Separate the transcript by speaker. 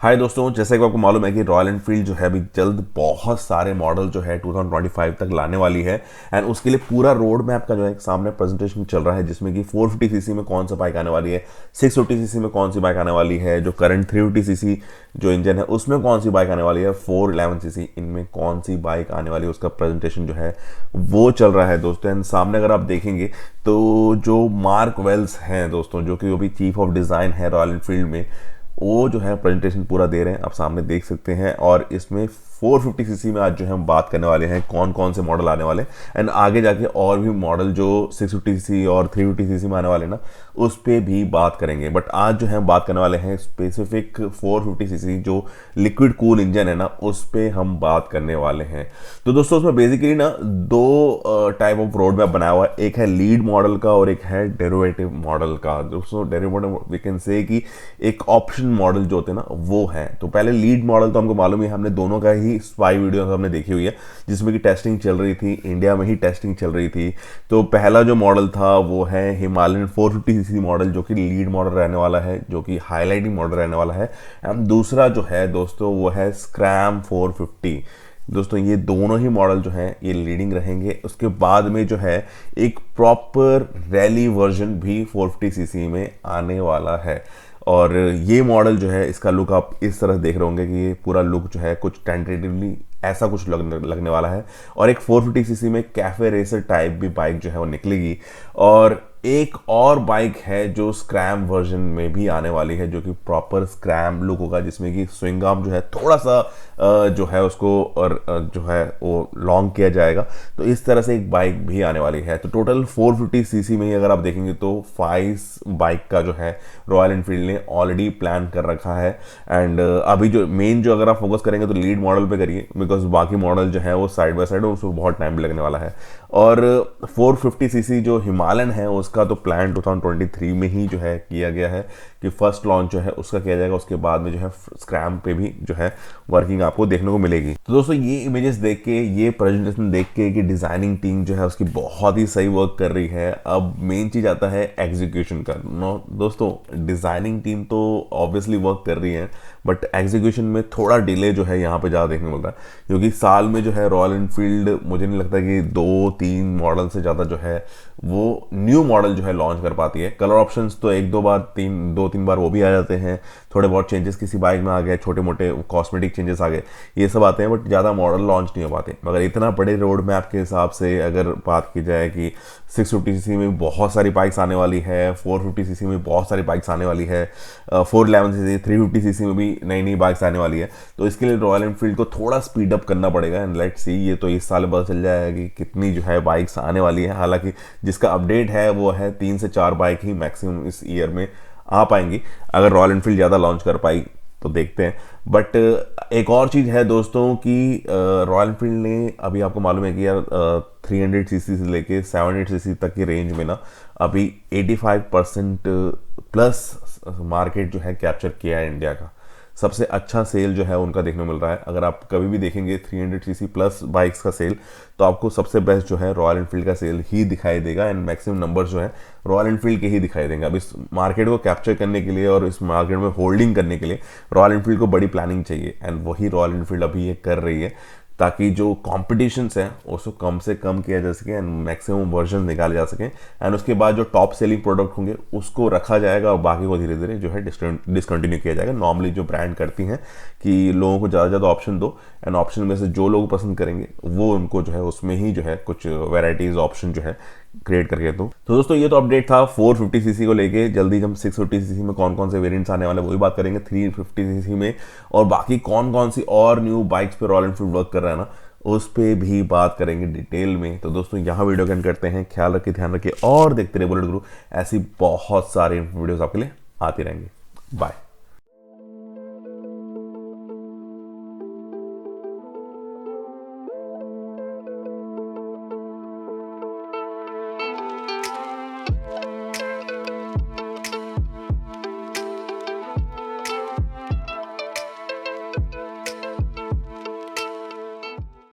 Speaker 1: हाय दोस्तों, जैसे कि आपको मालूम है कि रॉयल एनफील्ड जो है अभी जल्द बहुत सारे मॉडल जो है 2025 तक लाने वाली है। एंड उसके लिए पूरा रोड मैप का जो है सामने प्रेजेंटेशन चल रहा है, जिसमें कि 450 सीसी में कौन सा बाइक आने वाली है, 650 सीसी में कौन सी बाइक आने वाली है, जो करंट 350 सीसी जो इंजन है उसमें कौन सी बाइक आने वाली है, 411 सीसी इनमें कौन सी बाइक आने वाली है, उसका प्रेजेंटेशन जो है वो चल रहा है दोस्तों। एंड सामने अगर आप देखेंगे तो जो मार्क वेल्स हैं दोस्तों, जो कि अभी चीफ ऑफ डिज़ाइन है रॉयल एनफील्ड में, वो जो है प्रेजेंटेशन पूरा दे रहे हैं, आप सामने देख सकते हैं। और इसमें 450 सीसी में आज जो है हम बात करने वाले हैं कौन कौन से मॉडल आने वाले हैं। एंड आगे जाके और भी मॉडल जो 650 सीसी और 350 सीसी में आने वाले हैं ना, उस पर भी बात करेंगे। बट आज जो है हम बात करने वाले हैं स्पेसिफिक 450 सीसी जो लिक्विड कूल इंजन है ना, उस पर हम बात करने वाले हैं। तो दोस्तों उसमें बेसिकली ना दो टाइप ऑफ रोड मैप बनाया हुआ है, एक है लीड मॉडल का और एक है डेरिवेटिव मॉडल का। दोस्तों डेरिवेटिव वी कैन से कि एक ऑप्शन मॉडल जो होते हैं ना वो है। तो पहले लीड मॉडल तो हमको मालूम है, हमने दोनों का ही स्पाई वीडियो हमने देखी हुई है, जिसमें कि टेस्टिंग चल रही थी, इंडिया में ही टेस्टिंग चल रही थी। तो पहला जो मॉडल था वो है हिमालयन 450 सीसी मॉडल, जो कि लीड मॉडल रहने वाला है, जो कि हाईलाइटिंग मॉडल रहने वाला है। एंड दूसरा जो है दोस्तों वो है स्क्रैम 450। दोस्तों ये दोनों ही मॉडल जो हैं ये लीडिंग रहेंगे। उसके बाद में जो है एक प्रॉपर रैली वर्जन भी 450 सीसी में आने वाला है। और ये मॉडल जो है इसका लुक आप इस तरह देख रहे होंगे कि ये पूरा लुक जो है कुछ टेंटेटिवली ऐसा कुछ लगने वाला है। और एक 450 सीसी में कैफे रेसर टाइप भी बाइक जो है वो निकलेगी। और एक और बाइक है जो स्क्रैम वर्जन में भी आने वाली है, जो कि प्रॉपर स्क्रैम लुक होगा, जिसमें कि स्विंग आर्म जो है थोड़ा सा जो है उसको और जो है वो लॉन्ग किया जाएगा। तो इस तरह से एक बाइक भी आने वाली है। तो टोटल 450 सीसी में ही अगर आप देखेंगे तो 5 बाइक का जो है रॉयल एनफील्ड ने ऑलरेडी प्लान कर रखा है। एंड अभी जो मेन जो अगर आप फोकस करेंगे तो लीड मॉडल पे करिए, बिकॉज बाकी मॉडल जो है वो साइड बाय साइड उसको बहुत टाइम लगने वाला है। और 450 सीसी जो हिमालयन है उसका तो प्लान 2023 में ही जो है किया गया है कि फर्स्ट लॉन्च जो है उसका किया जाएगा। उसके बाद में जो है स्क्रैम पे भी जो है वर्किंग आपको देखने को मिलेगी। तो दोस्तों ये इमेजेस देख के, ये प्रेजेंटेशन देख के कि डिजाइनिंग टीम जो है उसकी बहुत ही सही वर्क कर रही है। अब मेन चीज आता है एग्जीक्यूशन का। नो दोस्तों, डिजाइनिंग टीम तो ऑब्वियसली वर्क कर रही है, बट एग्जीक्यूशन में थोड़ा डिले जो है यहाँ पे ज़्यादा देखने को मिलता है, क्योंकि साल में जो है रॉयल एनफील्ड मुझे नहीं लगता कि 2-3 मॉडल से ज़्यादा जो है वो न्यू मॉडल जो है लॉन्च कर पाती है। कलर ऑप्शंस तो 2-3 बार वो भी आ जाते हैं, थोड़े बहुत चेंजेस किसी बाइक में आ गए, छोटे मोटे कॉस्मेटिक चेंजेस आ गए, ये सब आते हैं, बट ज़्यादा मॉडल लॉन्च नहीं हो पाते। मगर इतना बड़े रोड मैप के हिसाब से अगर बात की जाए कि 650 सीसी में बहुत सारी बाइक्स आने वाली है, 450 सीसी में बहुत सारी बाइक्स आने वाली है, 411 सीसी 350 सीसी में भी नई नई बाइक्स आने वाली है, तो इसके लिए रॉयल एनफील्ड को थोड़ा स्पीड अप करना पड़ेगा। एंड लेट्स सी, ये तो इस साल पता चल जाएगा कि कितनी जो है बाइक्स आने वाली है। हालांकि जिसका अपडेट है वो है 3 से 4 बाइक ही मैक्सिमम इस ईयर में आ पाएंगी। अगर रॉयल एनफील्ड ज़्यादा लॉन्च कर पाई तो देखते हैं। बट एक और चीज़ है दोस्तों कि रॉयल एनफील्ड ने अभी आपको मालूम है कि यार 300 सीसी से लेके 700 सीसी तक की रेंज में ना अभी 85% प्लस मार्केट जो है कैप्चर किया है इंडिया का। सबसे अच्छा सेल जो है उनका देखने को मिल रहा है। अगर आप कभी भी देखेंगे 300 सीसी प्लस बाइक्स का सेल, तो आपको सबसे बेस्ट जो है रॉयल एनफील्ड का सेल ही दिखाई देगा। एंड मैक्सिमम नंबर्स जो है रॉयल एनफील्ड के ही दिखाई देंगे। अब इस मार्केट को कैप्चर करने के लिए और इस मार्केट में होल्डिंग करने के लिए रॉयल एनफील्ड को बड़ी प्लानिंग चाहिए, एंड वही रॉयल एनफील्ड अभी ये कर रही है, ताकि जो कॉम्पिटिशन्स हैं उसको कम से कम किया जा सके एंड मैक्सिमम वर्जन निकाले जा सकें। एंड उसके बाद जो टॉप सेलिंग प्रोडक्ट होंगे उसको रखा जाएगा और बाकी को धीरे धीरे जो है डिसकंटिन्यू किया जाएगा। नॉर्मली जो ब्रांड करती हैं कि लोगों को ज़्यादा से ज़्यादा ऑप्शन दो, एंड ऑप्शन में से जो लोग पसंद करेंगे वो उनको जो है उसमें ही जो है कुछ वेराइटीज़ ऑप्शन जो है क्रिएट करके दो। तो दोस्तों ये तो अपडेट था 450 सीसी को लेके। जल्दी हम 650 सीसी में कौन कौन से वेरिएंट्स आने वाले वही बात करेंगे, 350 सीसी में और बाकी कौन कौन सी और न्यू बाइक्स पे रॉयल एनफील्ड वर्क कर रहा है ना, उस पे भी बात करेंगे डिटेल में। तो दोस्तों यहाँ वीडियो एंड करते हैं। ख्याल रखिए, ध्यान रखिए और देखते रहिए बुलेट गुरु। ऐसी बहुत सारी वीडियोस आपके लिए आती रहेंगी। बाय।